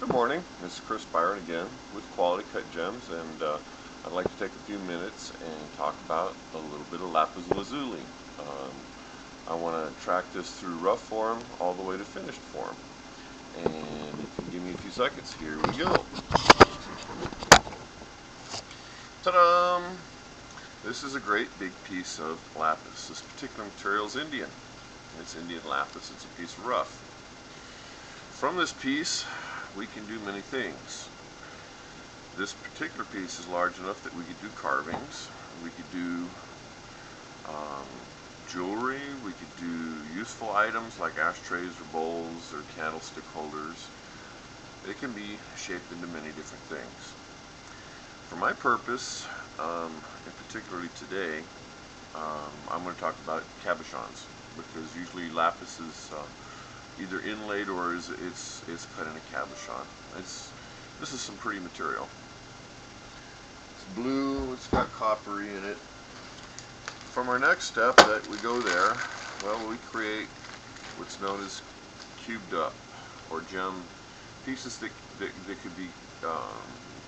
Good morning, this is Chris Byron again with koala-t Gems, and I'd like to take a few minutes and talk about a little bit of lapis lazuli. Um, I want to track this through rough form all the way to finished form, and if you give me a few seconds, here we go. Ta-da! This is a great big piece of lapis. This particular material is Indian. It's Indian lapis. It's a piece of rough. From this piece, we can do many things. This particular piece is large enough that we could do carvings, we could do jewelry, we could do useful items like ashtrays or bowls or candlestick holders. It can be shaped into many different things. For my purpose, and particularly today, I'm going to talk about cabochons, because usually lapis is either inlaid or it's cut in a cabochon. This is some pretty material. It's blue, it's got coppery in it. From our next step that we go there, well, we create what's known as cubed up or gem pieces that could be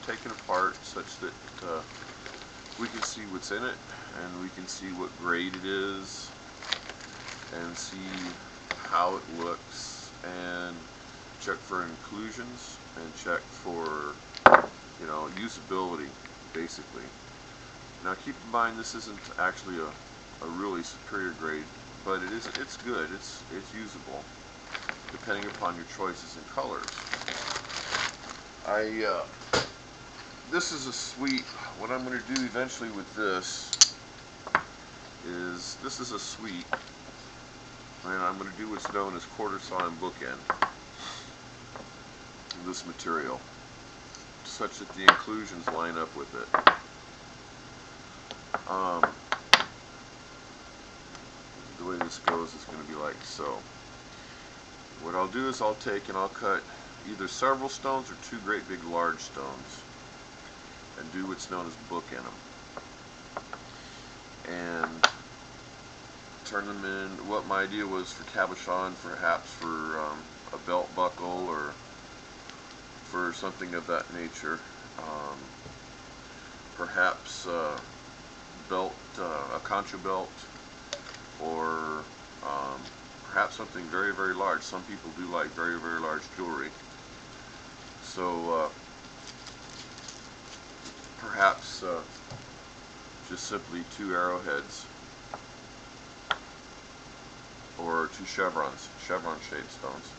taken apart such that we can see what's in it, and we can see what grade it is, and see how it looks, and check for inclusions, and check for, usability, basically. Now keep in mind, this isn't actually a really superior grade, but it's good, it's usable, depending upon your choices in colors. This is a sweep. What I'm going to do eventually with this is a sweep, and I'm going to do what's known as quarter saw and bookend this material, such that the inclusions line up with it. The way this goes is going to be like so. What I'll do is I'll take and I'll cut either several stones or two great big large stones and do what's known as bookend them, and turn them in. What my idea was for cabochon, perhaps for a belt buckle or for something of that nature, perhaps a concha belt, or perhaps something very, very large. Some people do like very, very large jewelry. So perhaps just simply two arrowheads or two chevron shaped stones,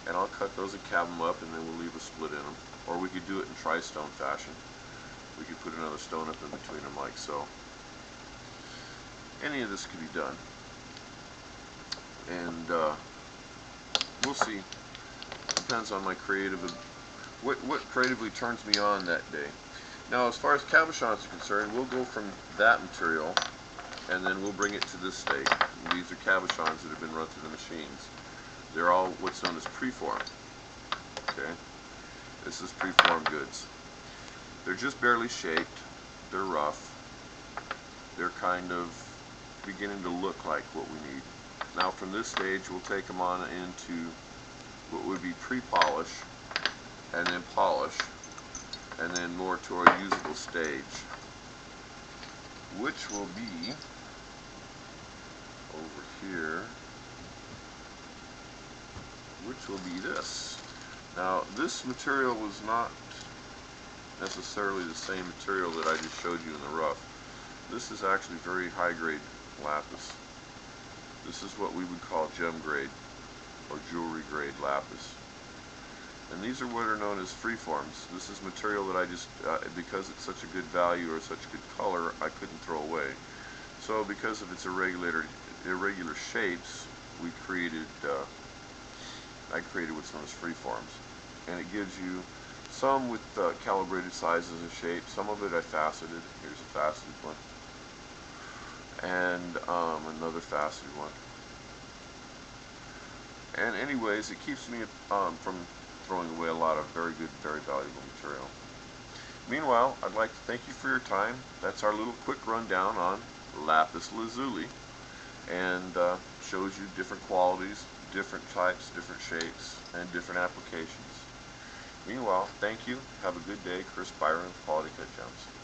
and I'll cut those and cab them up, and then we'll leave a split in them. Or we could do it in tri-stone fashion. We could put another stone up in between them like so. Any of this could be done, and we'll see. Depends on my what creatively turns me on that day. Now, as far as cabochons are concerned, we'll go from that material, and then we'll bring it to this state. And these are cabochons that have been run through the machines. They're all what's known as preform. Okay, this is preform goods. They're just barely shaped. They're rough. They're kind of beginning to look like what we need. Now, from this stage, we'll take them on into what would be pre-polish, and then polish, and then more to our usable stage, which will be over here, which will be this. Now, this material was not necessarily the same material that I just showed you in the rough. This is actually very high grade lapis. This is what we would call gem grade or jewelry grade lapis. And these are what are known as freeforms. This is material that I just, because it's such a good value or such good color, I couldn't throw away. So because of its irregular shapes, I created what's known as freeforms. And it gives you some with calibrated sizes and shapes. Some of it I faceted. Here's a faceted one. And another faceted one. And anyways, it keeps me from throwing away a lot of very good, very valuable material. Meanwhile, I'd like to thank you for your time. That's our little quick rundown on lapis lazuli, and shows you different qualities, different types, different shapes, and different applications. Meanwhile, thank you. Have a good day. Chris Byron, koala-t Gems.